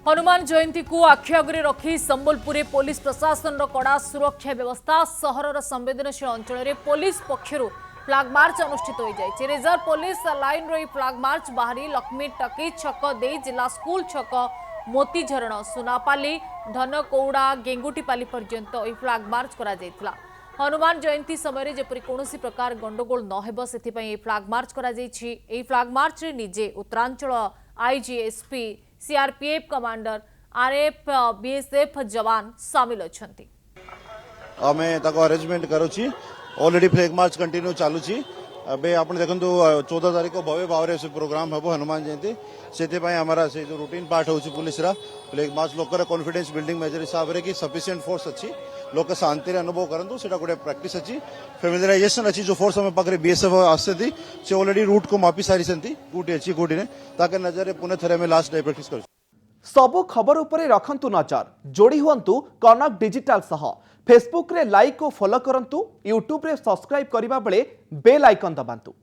हनुमान जयंती को आखि आगे रखी संबलपुर पुलिस प्रशासन कड़ा सुरक्षा व्यवस्था सहरर संवेदनशील अंचल पुलिस पक्षर फ्लाग मार्च अनुष्ठित हो जाए। रिजर्व पुलिस लाइन रही फ्लाग मार्च बाहरी लक्ष्मी टकी छक दे जिला स्कूल छक मोतीझरण सुनापाली धनकौड़ा गेंगुटीपाली पर्यंत यह फ्लाग मार्च करा जायतिला। हनुमान जयंती समय जेपरी कौनसी प्रकार गंडगोल नहेब से फ्लाग मार्च करा जायछि। एही फ्लाग मार्च रे निजे Uttaranchal IG SP CRPF commander RF BSF jawan सामिल अछंती। आमे ताको अरेंजमेंट करूची ऑलरेडी फ्लैग मार्च कंटिन्यू चालूची। अबे आपण देखंतु 14 तारीख को भव्य भाव से प्रोग्राम हबो हनुमान जयंती से हमारा से जो रूटीन पार्ट होची पुलिस रा फ्लैग मार्च लोकर कॉन्फिडेंस बिल्डिंग मेजर हिसाब रे कि सफिशिएंट फोर्स अछि लोक शांति रे अनुभव करंतु सेटा गोटे प्रैक्टिस अछि फेमिलियराइजेशन अछि जो फोर्स हम पाखरे बीएसएफ आसथि से ऑलरेडी रूट को मापी सारी सन्ति कोठी अछि कोठी ने ताके नजर रे पुणे थरे में लास्ट डे प्रैक्टिस कर सबु खबर उपरे रखंतु नजर जोड़ी हुंतु कनक डिजिटल सह फेसबुक रे लाइक और फॉलो करंतु यूट्यूब रे सब्सक्राइब करिबा बेले बेल आइकन दबांतु।